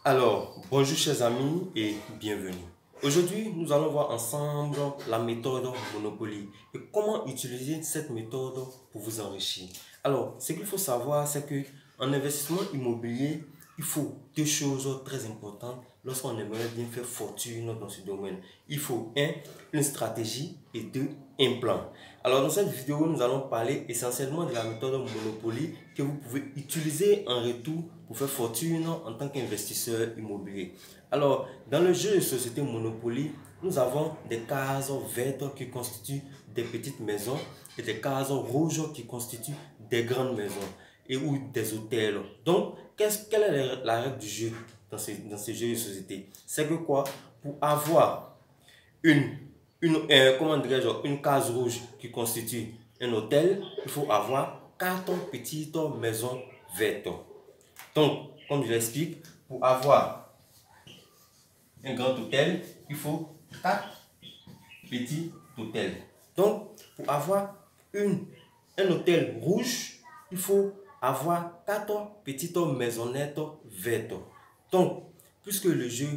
Alors, bonjour chers amis et bienvenue. Aujourd'hui, nous allons voir ensemble la méthode Monopoly et comment utiliser cette méthode pour vous enrichir. Alors, ce qu'il faut savoir, c'est que en investissement immobilier, il faut deux choses très importantes lorsqu'on aimerait bien faire fortune dans ce domaine. Il faut une stratégie et deux, un plan. Alors, dans cette vidéo, nous allons parler essentiellement de la méthode Monopoly que vous pouvez utiliser en retour pour faire fortune en tant qu'investisseur immobilier. Alors, dans le jeu de société Monopoly, nous avons des cases vertes qui constituent des petites maisons et des cases rouges qui constituent des grandes maisons ou des hôtels. Donc, quelle est la règle du jeu dans ce jeu de société? C'est que quoi? Pour avoir une case rouge qui constitue un hôtel, il faut avoir 4 petites maisons vertes. Donc, comme je l'explique, pour avoir un grand hôtel, il faut 4 petits hôtels. Donc, pour avoir un hôtel rouge, il faut avoir 4 petites maisonnettes vertes. Donc, puisque le jeu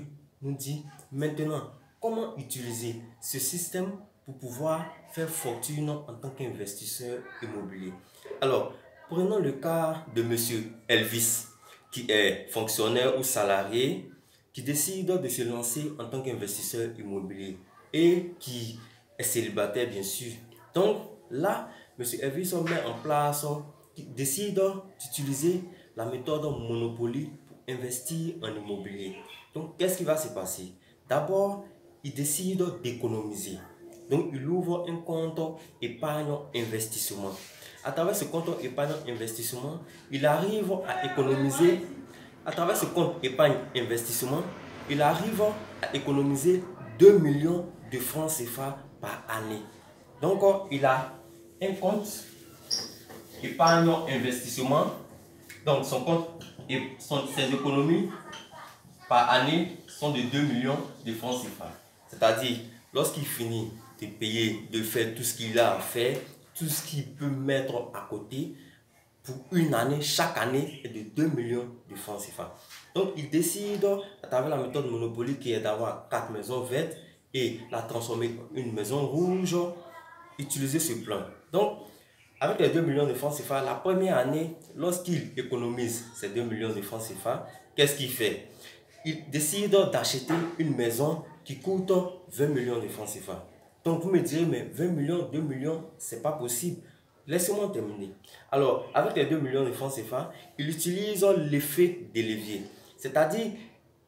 nous dit maintenant comment utiliser ce système pour pouvoir faire fortune en tant qu'investisseur immobilier. Alors, prenons le cas de monsieur Elvis, qui est fonctionnaire ou salarié, qui décide de se lancer en tant qu'investisseur immobilier et qui est célibataire bien sûr. Donc là, M. Elvis met en place, qui décide d'utiliser la méthode Monopoly pour investir en immobilier. Donc qu'est-ce qui va se passer? D'abord, il décide d'économiser. Donc il ouvre un compte épargne investissement. À travers ce compte épargne investissement, il arrive à économiser. À travers ce compte épargne investissement, il arrive à économiser 2 millions de francs CFA par année. Donc, il a un compte épargne investissement. Donc, son compte et ses économies par année sont de 2 millions de francs CFA. C'est-à-dire, lorsqu'il finit de payer, de faire tout ce qu'il a à faire, tout ce qu'il peut mettre à côté, pour une année, chaque année est de 2 millions de francs CFA. Donc, il décide, à travers la méthode Monopoly, qui est d'avoir 4 maisons vertes et la transformer en une maison rouge, utiliser ce plan. Donc, avec les 2 millions de francs CFA, la première année, lorsqu'il économise ces 2 millions de francs CFA, qu'est-ce qu'il fait? Il décide d'acheter une maison qui coûte 20 millions de francs CFA. Donc, vous me direz, mais 20 millions, 2 millions, c'est pas possible. Laissez-moi terminer. Alors, avec les 2 millions de francs CFA, il utilise l'effet de levier. C'est-à-dire,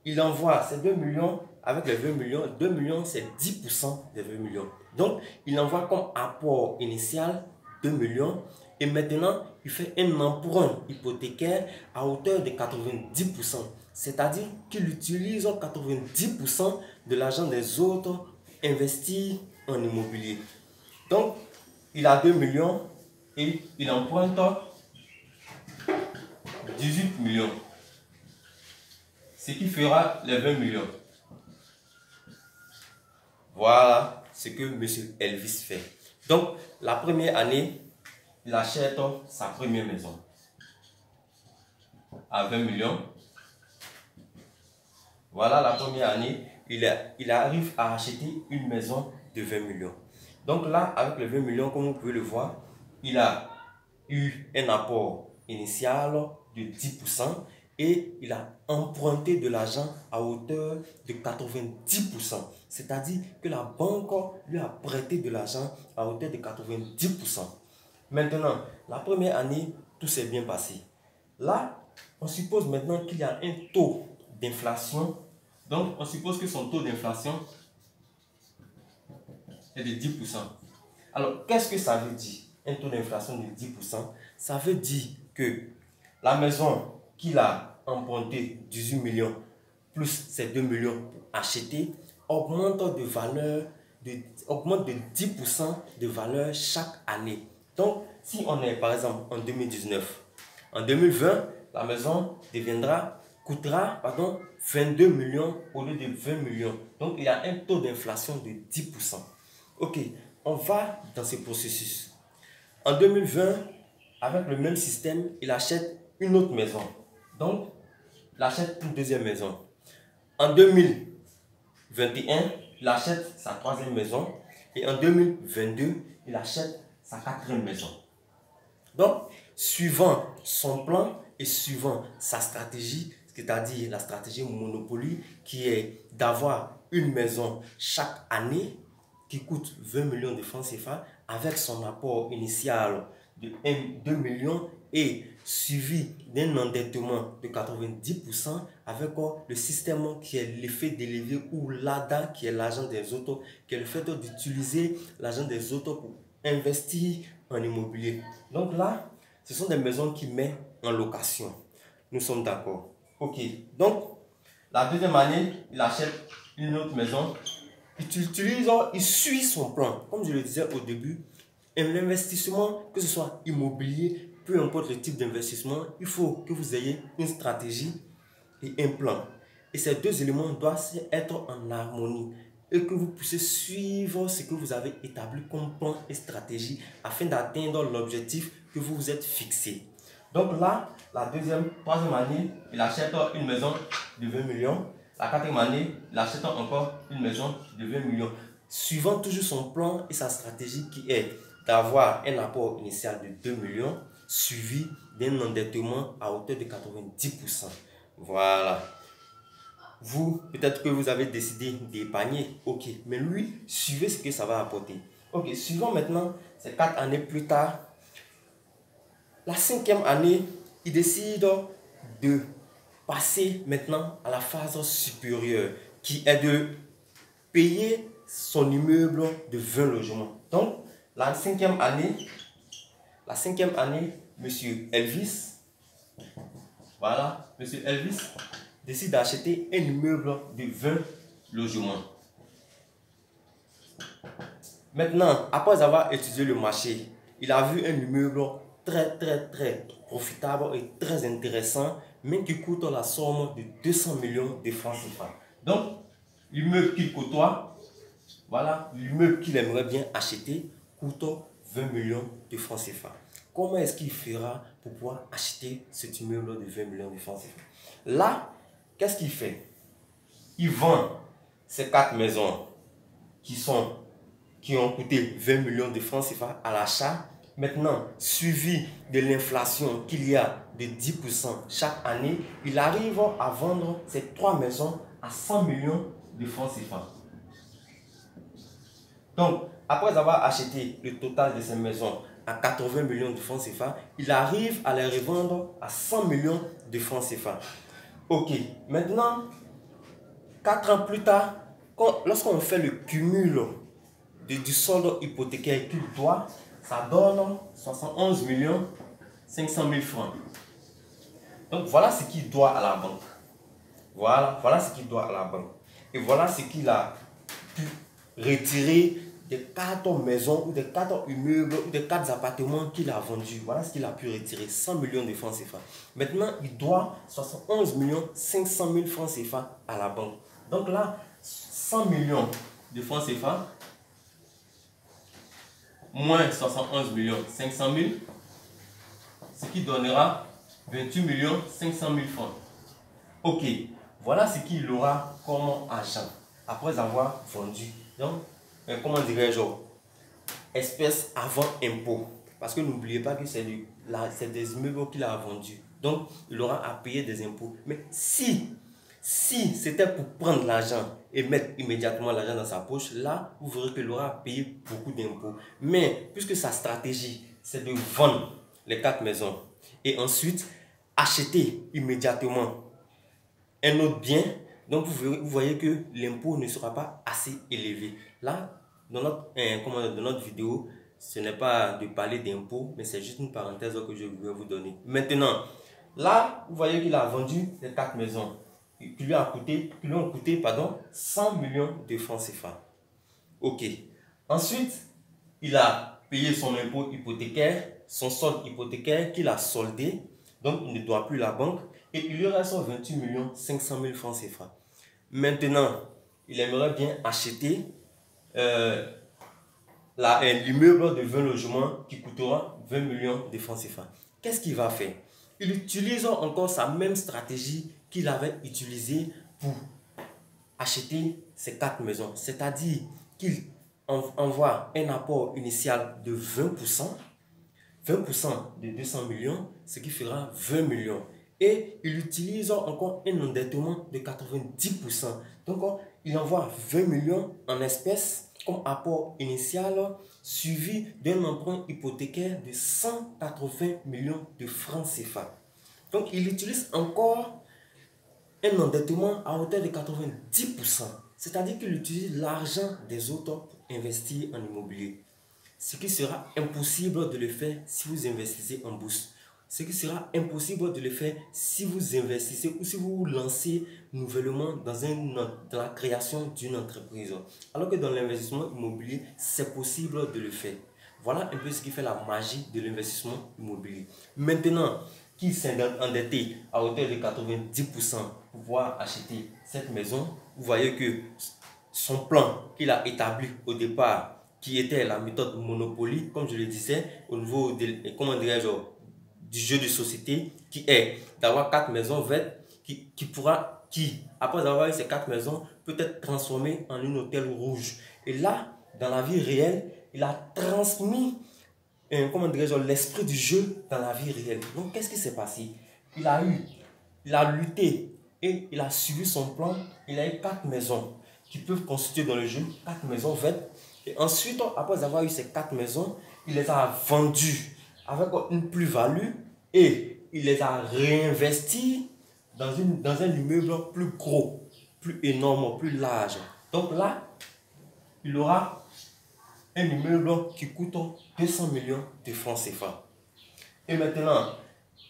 il envoie ces 2 millions avec les 20 millions. 2 millions, c'est 10% des 20 millions. Donc, il envoie comme apport initial 2 millions. Et maintenant, il fait un emprunt hypothécaire à hauteur de 90%. C'est-à-dire qu'il utilise 90% de l'argent des autres investis en immobilier. Donc, il a 2 millions et il emprunte 18 millions. Ce qui fera les 20 millions. Voilà ce que M. Elvis fait. Donc, la première année, il achète sa première maison à 20 millions. Voilà la première année, il arrive à acheter une maison de 20 millions. Donc là, avec les 20 millions, comme vous pouvez le voir, il a eu un apport initial de 10% et il a emprunté de l'argent à hauteur de 90%. C'est-à-dire que la banque lui a prêté de l'argent à hauteur de 90%. Maintenant, la première année, tout s'est bien passé. Là, on suppose maintenant qu'il y a un taux d'inflation. Donc, on suppose que son taux d'inflation est de 10%. Alors, qu'est-ce que ça veut dire? Un taux d'inflation de 10%, ça veut dire que la maison qu'il a empruntée 18 millions plus ces 2 millions pour acheter augmente de valeur, augmente de 10% de valeur chaque année. Donc, si on est par exemple en 2019, en 2020, la maison coûtera 22 millions au lieu de 20 millions. Donc, il y a un taux d'inflation de 10%. Ok, on va dans ce processus. En 2020, avec le même système, il achète une autre maison. Donc, il achète une deuxième maison. En 2021, il achète sa troisième maison. Et en 2022, il achète sa quatrième maison. Donc, suivant son plan et suivant sa stratégie, c'est-à-dire la stratégie Monopoly, qui est d'avoir une maison chaque année qui coûte 20 millions de francs CFA avec son apport initial de 2 millions et suivi d'un endettement de 90% avec le système qui est l'effet d'élevé ou l'ADA qui est l'argent des autres, qui est le fait d'utiliser l'argent des autres pour investir en immobilier. Donc là, ce sont des maisons qui mettent en location. Nous sommes d'accord. Ok, donc la deuxième année, il achète une autre maison. Il suit son plan. Comme je le disais au début, l'investissement, que ce soit immobilier, peu importe le type d'investissement, il faut que vous ayez une stratégie et un plan. Et ces deux éléments doivent être en harmonie et que vous puissiez suivre ce que vous avez établi comme plan et stratégie afin d'atteindre l'objectif que vous vous êtes fixé. Donc là, la troisième année, il achète une maison de 20 millions. La quatrième année, il achète encore une maison de 20 millions. Suivant toujours son plan et sa stratégie qui est d'avoir un apport initial de 2 millions suivi d'un endettement à hauteur de 90%. Voilà. Vous, peut-être que vous avez décidé d'épargner. Ok, mais lui, suivez ce que ça va apporter. Ok, suivons maintenant, c'est 4 années plus tard. La cinquième année, il décide de passer maintenant à la phase supérieure qui est de payer son immeuble de 20 logements. Donc, la cinquième année, Monsieur Elvis, voilà, Monsieur Elvis décide d'acheter un immeuble de 20 logements. Maintenant, après avoir étudié le marché, il a vu un immeuble très profitable et très intéressant, mais qui coûte la somme de 200 millions de francs CFA. Donc, l'immeuble qu'il côtoie, voilà, l'immeuble qu'il aimerait bien acheter coûte 20 millions de francs CFA. Comment est-ce qu'il fera pour pouvoir acheter cet immeuble de 20 millions de francs CFA? Là, qu'est-ce qu'il fait? Il vend ces 4 maisons qui ont coûté 20 millions de francs CFA à l'achat. Maintenant, suivi de l'inflation qu'il y a de 10% chaque année, il arrive à vendre ces 3 maisons à 100 millions de francs CFA. Donc, après avoir acheté le total de ces maisons à 80 millions de francs CFA, il arrive à les revendre à 100 millions de francs CFA. Ok, maintenant, 4 ans plus tard, lorsqu'on fait le cumul du solde hypothécaire qu'il doit, ça donne 71 millions 500 000 francs. Donc voilà ce qu'il doit à la banque. Voilà ce qu'il doit à la banque. Et voilà ce qu'il a pu retirer des 4 maisons ou des 4 immeubles ou des 4 appartements qu'il a vendus. Voilà ce qu'il a pu retirer, 100 millions de francs CFA. Maintenant, il doit 71 millions 500 000 francs CFA à la banque. Donc là, 100 millions de francs CFA moins 71 millions 500 000, ce qui donnera 28 millions 500 000 francs. Ok, voilà ce qu'il aura comme argent après avoir vendu. Donc, comment dirais-je, espèce avant impôt. Parce que n'oubliez pas que c'est des immeubles qu'il a vendus. Donc, il aura à payer des impôts. Mais si c'était pour prendre l'argent et mettre immédiatement l'argent dans sa poche, là, vous verrez qu'il aura à payer beaucoup d'impôts. Mais puisque sa stratégie, c'est de vendre les 4 maisons et ensuite acheter immédiatement un autre bien, donc vous voyez que l'impôt ne sera pas assez élevé. Là, dans notre vidéo, ce n'est pas de parler d'impôt, mais c'est juste une parenthèse que je vais vous donner. Maintenant, là, vous voyez qu'il a vendu les 4 maisons qui lui ont coûté 100 millions de francs CFA. Ok. Ensuite, il a payé son impôt hypothécaire, son solde hypothécaire qu'il a soldé, donc il ne doit plus la banque, et il lui reste 28 millions 500 000 francs CFA. Maintenant, il aimerait bien acheter l'immeuble de 20 logements qui coûtera 20 millions de francs CFA. Qu'est-ce qu'il va faire? Il utilise encore sa même stratégie qu'il avait utilisée pour acheter ces 4 maisons. C'est-à-dire qu'il envoie un apport initial de 20%. 20% de 200 millions, ce qui fera 20 millions. Et il utilise encore un endettement de 90%. Donc, il envoie 20 millions en espèces comme apport initial, suivi d'un emprunt hypothécaire de 180 millions de francs CFA. Donc, il utilise encore un endettement à hauteur de 90%. C'est-à-dire qu'il utilise l'argent des autres pour investir en immobilier. Ce qui sera impossible de le faire si vous investissez en bourse. Ce qui sera impossible de le faire si vous investissez ou si vous vous lancez nouvellement dans la création d'une entreprise. Alors que dans l'investissement immobilier, c'est possible de le faire. Voilà un peu ce qui fait la magie de l'investissement immobilier. Maintenant, qui s'est endetté à hauteur de 90% pour pouvoir acheter cette maison, vous voyez que son plan qu'il a établi au départ, qui était la méthode Monopoly, comme je le disais, au niveau du jeu de société, qui est d'avoir 4 maisons vertes, qui, après avoir eu ces 4 maisons, peut être transformée en une hôtel rouge. Et là, dans la vie réelle, il a transmis l'esprit du jeu dans la vie réelle. Donc, qu'est-ce qui s'est passé? Il a lutté et il a suivi son plan. Il a eu 4 maisons qui peuvent constituer dans le jeu, 4 maisons vertes. Et ensuite, après avoir eu ces 4 maisons, il les a vendues avec une plus-value et il les a réinvesties dans un immeuble plus gros, plus énorme, plus large. Donc là, il aura un immeuble qui coûte 200 millions de francs CFA. Et maintenant,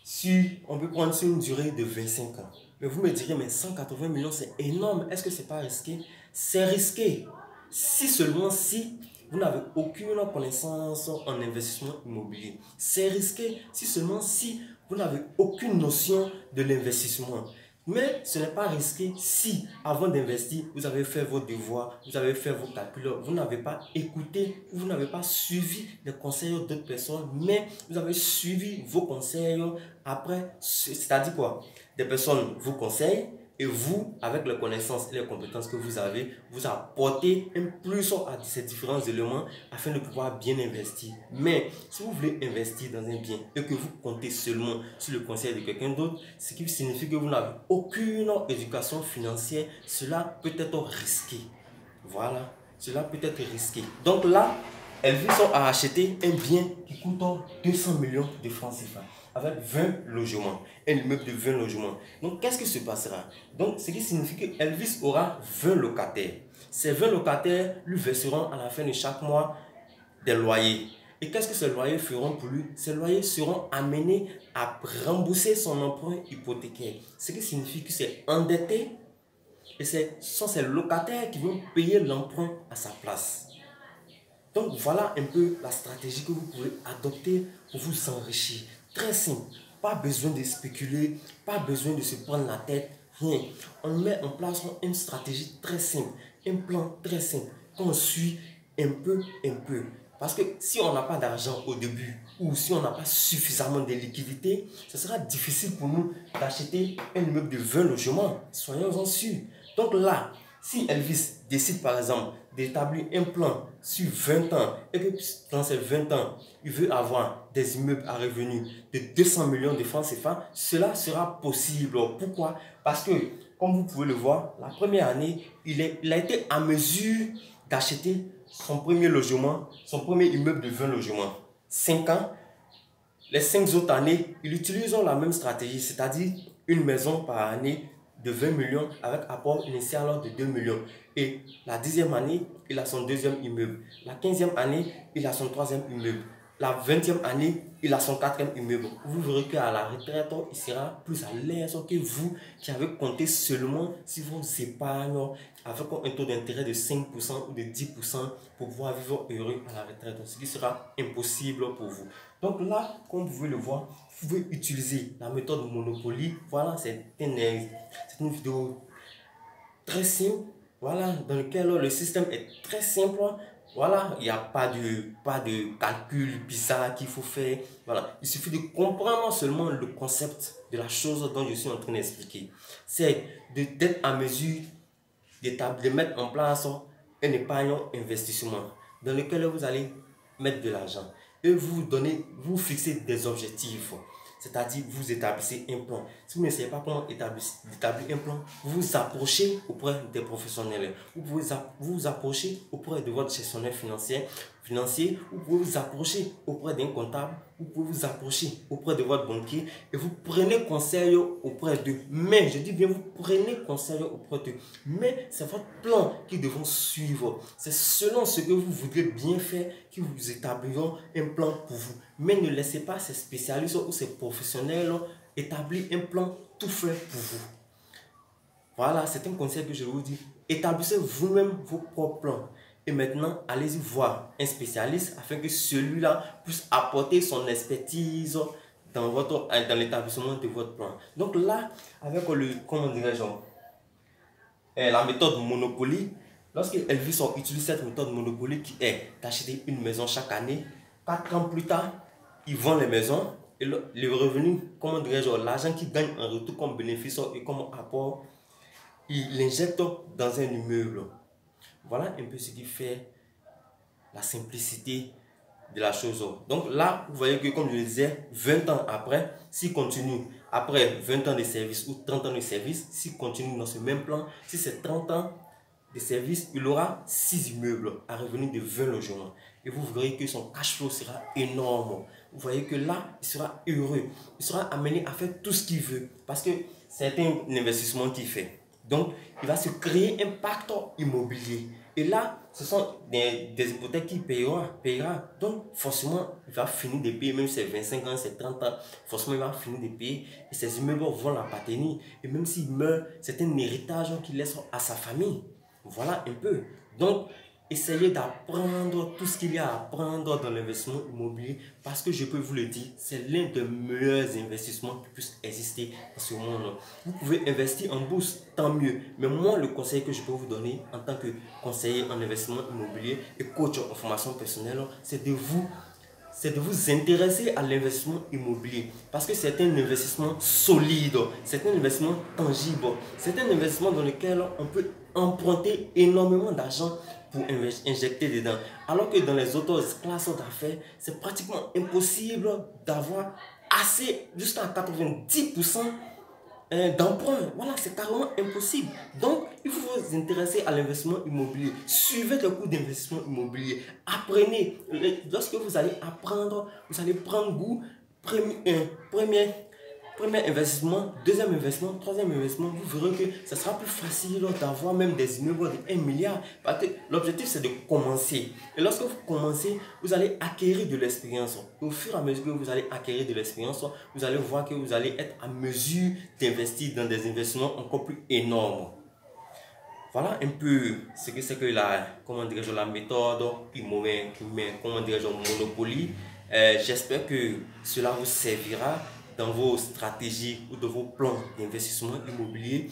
si on peut prendre sur une durée de 25 ans, mais vous me direz, mais 180 millions, c'est énorme. Est-ce que ce n'est pas risqué? C'est risqué. Si seulement si vous n'avez aucune connaissance en investissement immobilier. C'est risqué si seulement si vous n'avez aucune notion de l'investissement. Mais ce n'est pas risqué si, avant d'investir, vous avez fait vos devoirs, vous avez fait vos calculs, vous n'avez pas écouté, vous n'avez pas suivi les conseils d'autres personnes, mais vous avez suivi vos conseils après, c'est-à-dire quoi? Des personnes vous conseillent et vous, avec les connaissances et les compétences que vous avez, vous apportez un plus à ces différents éléments afin de pouvoir bien investir. Mais si vous voulez investir dans un bien et que vous comptez seulement sur le conseil de quelqu'un d'autre, ce qui signifie que vous n'avez aucune éducation financière, cela peut être risqué. Voilà, cela peut être risqué. Donc là, Elvis a acheté un bien qui coûte 200 millions de francs CFA avec 20 logements, un immeuble de 20 logements. Donc, qu'est-ce qui se passera? Donc, ce qui signifie que Elvis aura 20 locataires. Ces 20 locataires lui verseront à la fin de chaque mois des loyers. Et qu'est-ce que ces loyers feront pour lui? Ces loyers seront amenés à rembourser son emprunt hypothécaire. Ce qui signifie que c'est endetté et ce sont ces locataires qui vont payer l'emprunt à sa place. Donc, voilà un peu la stratégie que vous pouvez adopter pour vous enrichir. Très simple. Pas besoin de spéculer, pas besoin de se prendre la tête, rien. On met en place une stratégie très simple, un plan très simple, qu'on suit un peu. Parce que si on n'a pas d'argent au début, ou si on n'a pas suffisamment de liquidités, ce sera difficile pour nous d'acheter un immeuble de 20 logements. Soyons-en sûrs. Donc là, si Elvis décide par exemple d'établir un plan sur 20 ans et que dans ces 20 ans, il veut avoir des immeubles à revenus de 200 millions de francs CFA, cela sera possible. Pourquoi? Parce que, comme vous pouvez le voir, la première année, il a été en mesure d'acheter son premier logement, son premier immeuble de 20 logements. 5 ans, les 5 autres années, il utilise la même stratégie, c'est-à-dire une maison par année de 20 millions avec apport initial de 2 millions. Et la 10e année, il a son 2e immeuble. La 15e année, il a son 3e immeuble. La 20e année, il a son 4e immeuble. Vous verrez qu'à la retraite, il sera plus à l'aise que vous qui avez compté seulement sur vos épargnes avec un taux d'intérêt de 5% ou de 10% pour pouvoir vivre heureux à la retraite. Ce qui sera impossible pour vous. Donc là, comme vous pouvez le voir, vous pouvez utiliser la méthode Monopoly. Voilà, c'est une vidéo très simple. Voilà, dans laquelle le système est très simple. Voilà, il n'y a pas de calcul bizarre qu'il faut faire. Voilà, il suffit de comprendre seulement le concept de la chose dont je suis en train d'expliquer. C'est d'être en mesure de mettre en place un épargne investissement dans lequel vous allez mettre de l'argent et vous fixez des objectifs. C'est-à-dire, vous établissez un plan. Si vous ne savez pas comment établir un plan, vous vous approchez auprès des professionnels. Vous pouvez vous approcher auprès de votre gestionnaire financier. Vous pouvez vous approcher auprès d'un comptable. Vous pouvez vous approcher auprès de votre banquier et vous prenez conseil auprès d'eux. Mais, je dis bien, vous prenez conseil auprès d'eux. Mais c'est votre plan qu'ils devront suivre. C'est selon ce que vous voudrez bien faire qu'ils vous établiront un plan pour vous. Mais ne laissez pas ces spécialistes ou ces professionnels établir un plan tout fait pour vous. Voilà, c'est un conseil que je vous dis. Établissez vous-même vos propres plans. Et maintenant, allez-y voir un spécialiste afin que celui-là puisse apporter son expertise dans l'établissement de votre plan. Donc là, avec la méthode Monopoly, lorsque Elvis utilise cette méthode Monopoly qui est d'acheter une maison chaque année, 4 ans plus tard, ils vendent les maisons et le revenu, l'argent qu'ils gagnent en retour comme bénéfice et comme apport, ils l'injectent dans un immeuble. Voilà un peu ce qui fait la simplicité de la chose. Donc là, vous voyez que comme je le disais, 20 ans après, s'il continue, après 20 ans de service ou 30 ans de service, s'il continue dans ce même plan, si c'est 30 ans de service, il aura 6 immeubles à revenu de 20 logements. Et vous verrez que son cash flow sera énorme. Vous voyez que là, il sera heureux. Il sera amené à faire tout ce qu'il veut. Parce que c'est un investissement qu'il fait. Donc, il va se créer un pacte immobilier. Et là, ce sont des hypothèques qu'il payera. Donc, forcément, il va finir de payer, même si c'est 25 ans, c'est 30 ans, forcément, il va finir de payer. Et ses immeubles vont l'appartenir. Et même s'il meurt, c'est un héritage qu'il laisse à sa famille. Voilà un peu. Donc, essayez d'apprendre tout ce qu'il y a à apprendre dans l'investissement immobilier parce que je peux vous le dire, c'est l'un des meilleurs investissements qui puisse exister dans ce monde. Vous pouvez investir en bourse, tant mieux. Mais moi, le conseil que je peux vous donner en tant que conseiller en investissement immobilier et coach en formation personnelle, c'est de vous intéresser à l'investissement immobilier parce que c'est un investissement solide, c'est un investissement tangible, c'est un investissement dans lequel on peut emprunter énormément d'argent pour injecter dedans. Alors que dans les autres classes d'affaires, c'est pratiquement impossible d'avoir assez, jusqu'à 90% d'emprunt. Voilà, c'est carrément impossible. Donc, il faut vous intéresser à l'investissement immobilier. Suivez le cours d'investissement immobilier. Apprenez. Lorsque vous allez apprendre, vous allez prendre goût. Premier investissement, deuxième investissement, troisième investissement, vous verrez que ce sera plus facile d'avoir même des immeubles de 1 milliard. Parce que l'objectif, c'est de commencer. Et lorsque vous commencez, vous allez acquérir de l'expérience. Au fur et à mesure que vous allez acquérir de l'expérience, vous allez voir que vous allez être à mesure d'investir dans des investissements encore plus énormes. Voilà un peu ce que c'est que la méthode Monopoly. J'espère que cela vous servira dans vos stratégies ou de vos plans d'investissement immobilier.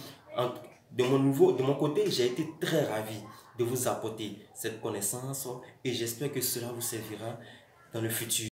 De mon côté, j'ai été très ravi de vous apporter cette connaissance et j'espère que cela vous servira dans le futur.